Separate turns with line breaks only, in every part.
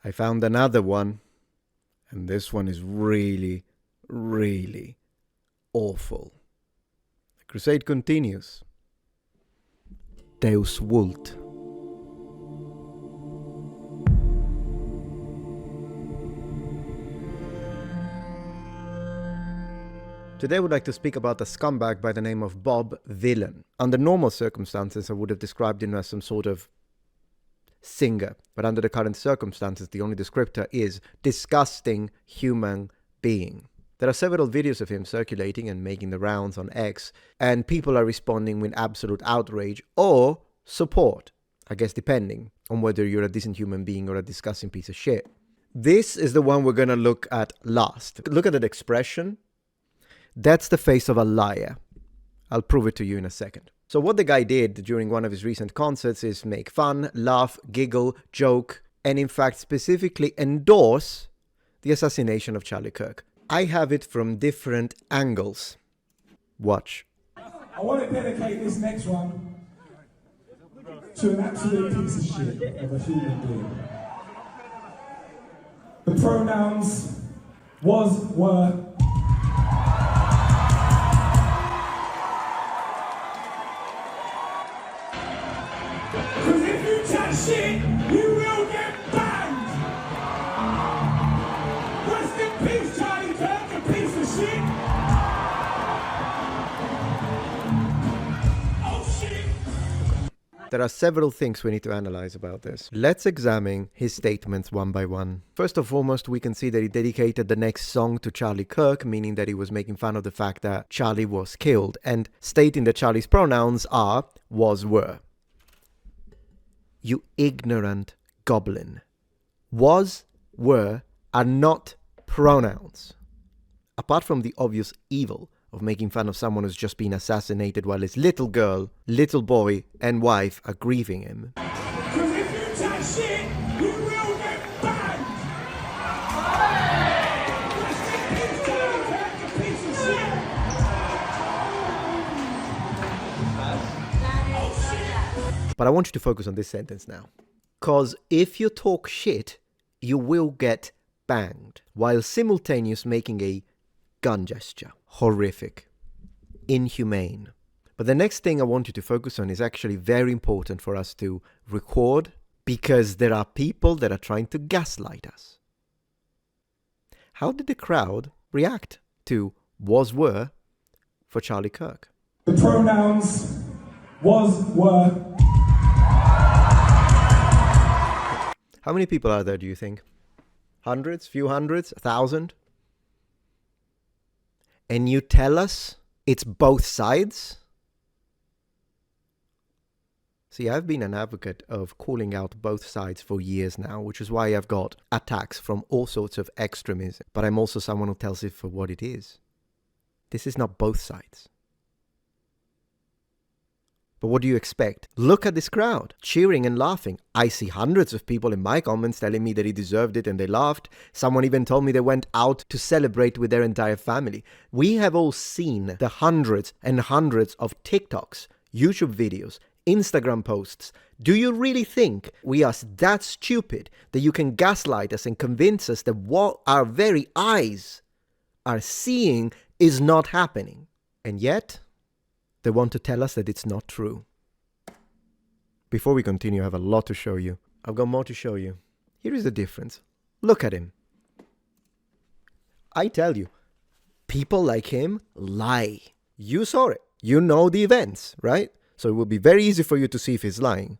I found another one, and this one is really, really awful. The crusade continues. Deus Vult. Today I would like to speak about a scumbag by the name of Bob Vylan. Under normal circumstances, I would have described him as some sort of singer, but under the current circumstances, the only descriptor is disgusting human being. There are several videos of him circulating and making the rounds on X, and people are responding with absolute outrage or support, I guess depending on whether you're a decent human being or a disgusting piece of shit. This is the one we're gonna look at last. Look at that expression. That's the face of a liar. I'll prove it to you in a second. So what the guy did during one of his recent concerts is make fun, laugh, giggle, joke, and in fact specifically endorse the assassination of Charlie Kirk. I have it from different angles. Watch.
I want to dedicate this next one to an absolute piece of shit of a human being. The pronouns was, were, shit, you will get banned! Rest in peace, Charlie Kirk, a piece of shit! Oh shit!
There are several things we need to analyze about this. Let's examine his statements one by one. First and foremost, we can see that he dedicated the next song to Charlie Kirk, meaning that he was making fun of the fact that Charlie was killed, and stating that Charlie's pronouns are was, were. You ignorant goblin. Was, were are not pronouns. Apart from the obvious evil of making fun of someone who's just been assassinated while his little girl, little boy, and wife are grieving him.
Because if you chat shit, you will get banned! Rest in peace, Charlie Kirk, a piece of shit! Oh shit!
But I want you to focus on this sentence now. Because if you talk shit, you will get banged, while simultaneously making a gun gesture. Horrific. Inhumane. But the next thing I want you to focus on is actually very important for us to record, because there are people that are trying to gaslight us. How did the crowd react to was, were for Charlie Kirk?
The pronouns was, were.
How many people are there, do you think? Hundreds? Few hundreds? 1,000? And you tell us it's both sides? See, I've been an advocate of calling out both sides for years now, which is why I've got attacks from all sorts of extremism. But I'm also someone who tells it for what it is. This is not both sides. But what do you expect? Look at this crowd, cheering and laughing. I see hundreds of people in my comments telling me that he deserved it and they laughed. Someone even told me they went out to celebrate with their entire family. We have all seen the hundreds and hundreds of TikToks, YouTube videos, Instagram posts. Do you really think we are that stupid that you can gaslight us and convince us that what our very eyes are seeing is not happening? And yet, they want to tell us that it's not true. Before we continue, I have a lot to show you. I've got more to show you. Here is the difference. Look at him. I tell you, people like him lie. You saw it. You know the events, right? So it will be very easy for you to see if he's lying.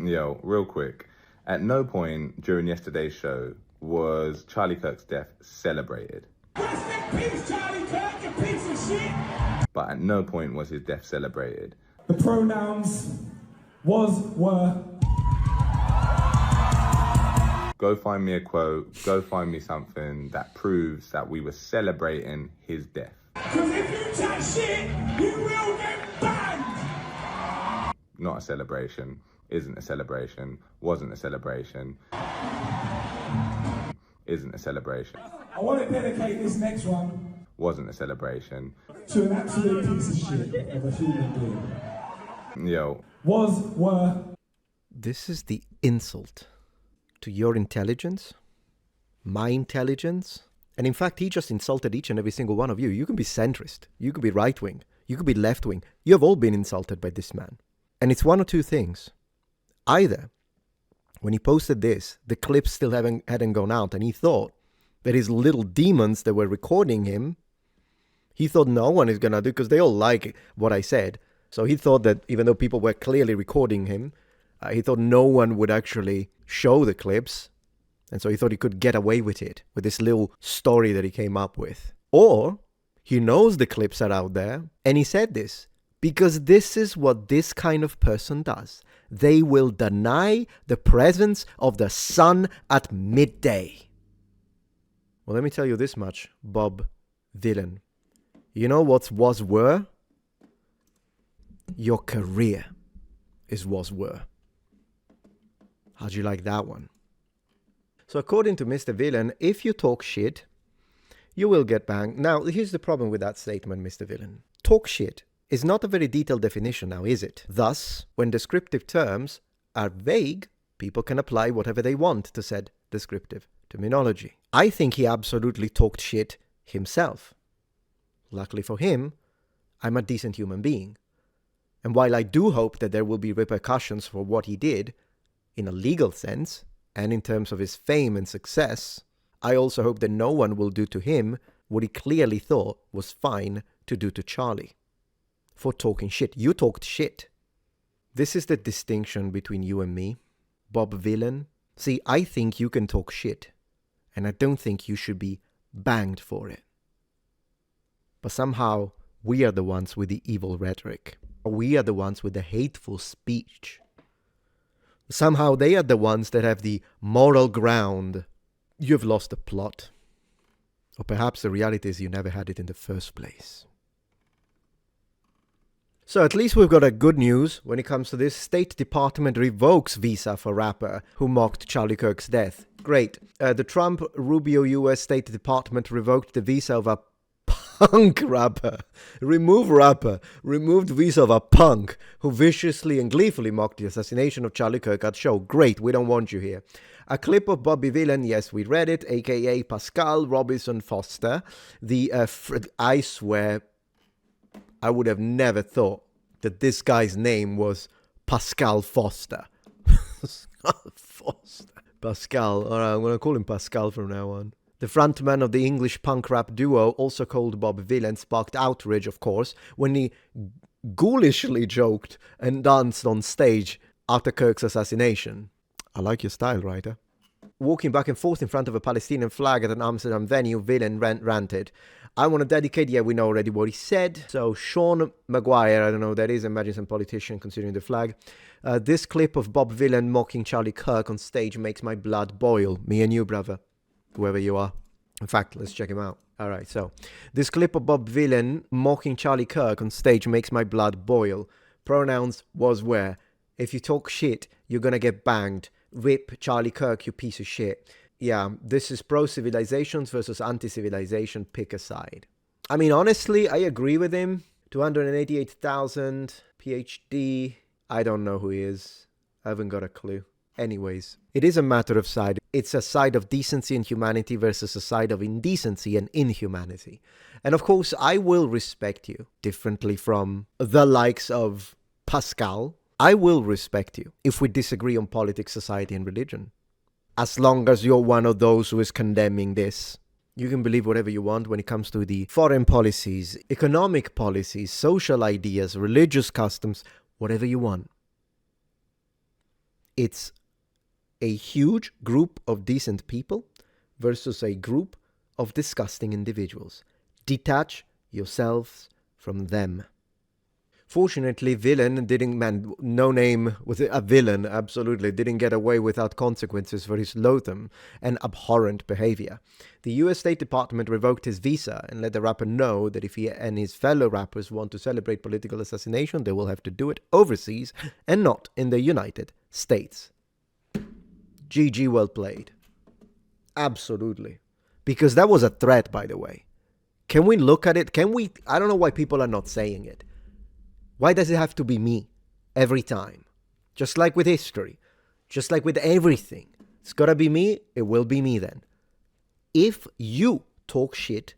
Yo, real quick. At no point during yesterday's show was Charlie Kirk's death celebrated.
Rest in peace, Charlie Kirk, a piece of shit!
But at no point was his death celebrated.
The pronouns was, were.
Go find me a quote, go find me something that proves that we were celebrating his death.
Because if you chat shit, you will get banned!
Not a celebration, isn't a celebration, wasn't a celebration, isn't a celebration.
I want to dedicate this next one
Wasn't a celebration.
to an absolute piece of shit of a human being.
Yo.
Was, were.
This is the insult to your intelligence, my intelligence. And in fact, he just insulted each and every single one of you. You can be centrist, you could be right-wing, you could be left-wing. You have all been insulted by this man. And it's one or two things. Either, when he posted this, the clips still hadn't gone out, and he thought that his little demons that were recording him, he thought no one is going to do, because they all like what I said. So he thought that even though people were clearly recording him, he thought no one would actually show the clips. And so he thought he could get away with it, with this little story that he came up with. Or he knows the clips are out there, and he said this, because this is what this kind of person does. They will deny the presence of the sun at midday. Well, let me tell you this much, Bob Vylan. You know what was were? Your career is was were. How'd you like that one? So according to Mr. Vylan, if you talk shit, you will get banged. Now, here's the problem with that statement, Mr. Vylan. Talk shit is not a very detailed definition now, is it? Thus, when descriptive terms are vague, people can apply whatever they want to said descriptive terminology. I think he absolutely talked shit himself. Luckily for him, I'm a decent human being. And while I do hope that there will be repercussions for what he did, in a legal sense, and in terms of his fame and success, I also hope that no one will do to him what he clearly thought was fine to do to Charlie. For talking shit. You talked shit. This is the distinction between you and me, Bob Vylan. See, I think you can talk shit, and I don't think you should be banged for it. But somehow, we are the ones with the evil rhetoric. We are the ones with the hateful speech. Somehow they are the ones that have the moral ground. You've lost the plot. Or perhaps the reality is you never had it in the first place. So at least we've got a good news when it comes to this. State Department revokes visa for rapper who mocked Charlie Kirk's death. Great. The Trump-Rubio U.S. State Department revoked the visa of a punk rapper. Removed visa of a punk who viciously and gleefully mocked the assassination of Charlie Kirk at show. Great, we don't want you here. A clip of Bobby Vylan, yes, we read it, a.k.a. Pascal Robinson Foster. I swear, I would have never thought that this guy's name was Pascal Foster. Pascal. All right, I'm going to call him Pascal from now on. The frontman of the English punk rap duo, also called Bob Vylan, sparked outrage, of course, when he ghoulishly joked and danced on stage after Kirk's assassination. I like your style, writer. Walking back and forth in front of a Palestinian flag at an Amsterdam venue, Vylan ranted. I want to dedicate, yeah, we know already what he said. So Sean Maguire, I don't know who that is, imagine some politician considering the flag. This clip of Bob Vylan mocking Charlie Kirk on stage makes my blood boil. Me and you, brother. Whoever you are. In fact, let's check him out. Alright, so this clip of Bob Vylan mocking Charlie Kirk on stage makes my blood boil. Pronouns was where. If you talk shit, you're gonna get banged. Rip Charlie Kirk, you piece of shit. Yeah, this is pro-civilizations versus anti-civilization. Pick a side. I mean, honestly, I agree with him. 288,000, PhD. I don't know who he is. I haven't got a clue. Anyways, it is a matter of side. It's a side of decency and humanity versus a side of indecency and inhumanity. And of course, I will respect you differently from the likes of Pascal. I will respect you if we disagree on politics, society, and religion. As long as you're one of those who is condemning this. You can believe whatever you want when it comes to the foreign policies, economic policies, social ideas, religious customs, whatever you want. It's a huge group of decent people versus a group of disgusting individuals. Detach yourselves from them. Fortunately, Vylan didn't, no name was a villain, absolutely, didn't get away without consequences for his loathsome and abhorrent behavior. The US State Department revoked his visa and let the rapper know that if he and his fellow rappers want to celebrate political assassination, they will have to do it overseas and not in the United States. GG, well played. Absolutely. Because that was a threat, by the way. Can we look at it? I don't know why people are not saying it. Why does it have to be me every time? Just like with history. Just like with everything. It's gotta be me, it will be me then. If you talk shit,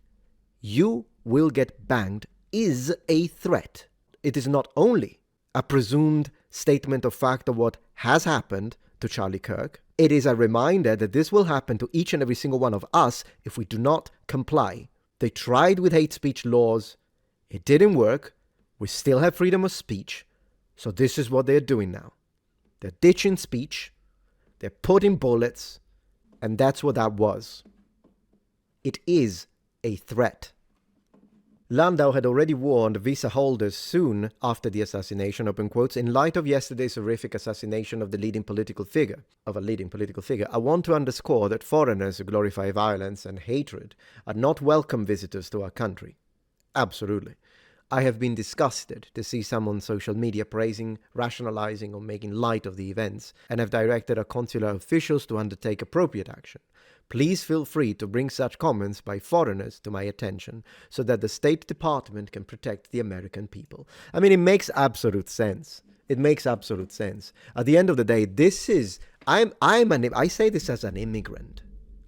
you will get banged is a threat. It is not only a presumed statement of fact of what has happened to Charlie Kirk, it is a reminder that this will happen to each and every single one of us if we do not comply. They tried with hate speech laws. It didn't work. We still have freedom of speech. So this is what they're doing now. They're ditching speech. They're putting bullets. And that's what that was. It is a threat. Landau had already warned visa holders soon after the assassination, open quotes, in light of yesterday's horrific assassination of a leading political figure. I want to underscore that foreigners who glorify violence and hatred are not welcome visitors to our country. Absolutely. I have been disgusted to see some on social media praising, rationalizing, or making light of the events, and have directed our consular officials to undertake appropriate action. Please feel free to bring such comments by foreigners to my attention so that the State Department can protect the American people. I mean, it makes absolute sense. It makes absolute sense. At the end of the day, I say this as an immigrant.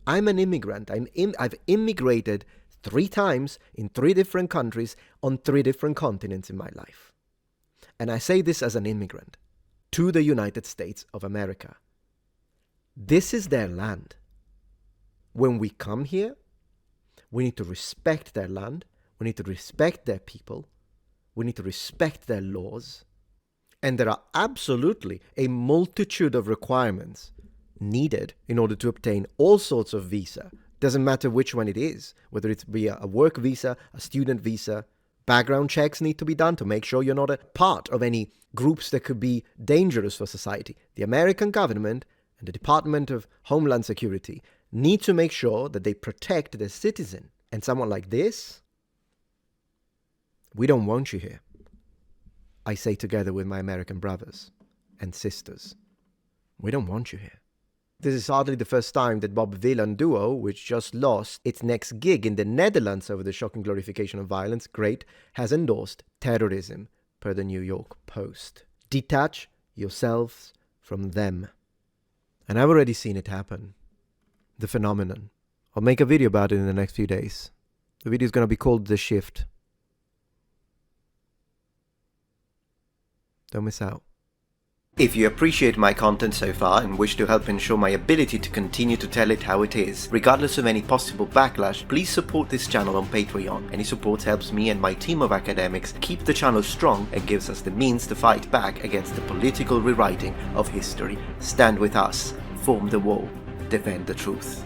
I'm an immigrant. I've immigrated 3 times in 3 different countries on 3 different continents in my life. And I say this as an immigrant to the United States of America. This is their land. When we come here, we need to respect their land, we need to respect their people, we need to respect their laws, and there are absolutely a multitude of requirements needed in order to obtain all sorts of visa. Doesn't matter which one it is, whether it's be a work visa, a student visa. Background checks need to be done to make sure you're not a part of any groups that could be dangerous for society. The American government and the Department of Homeland Security need to make sure that they protect their citizen. And someone like this, we don't want you here. I say together with my American brothers and sisters, we don't want you here. This is hardly the first time that Bob Vylan duo, which just lost its next gig in the Netherlands over the shocking glorification of violence, has endorsed terrorism, per the New York Post. Detach yourselves from them. And I've already seen it happen. The phenomenon. I'll make a video about it in the next few days. The video is going to be called The Shift. Don't miss out. If you appreciate my content so far and wish to help ensure my ability to continue to tell it how it is, regardless of any possible backlash, please support this channel on Patreon. Any support helps me and my team of academics keep the channel strong and gives us the means to fight back against the political rewriting of history. Stand with us, form the wall, defend the truth.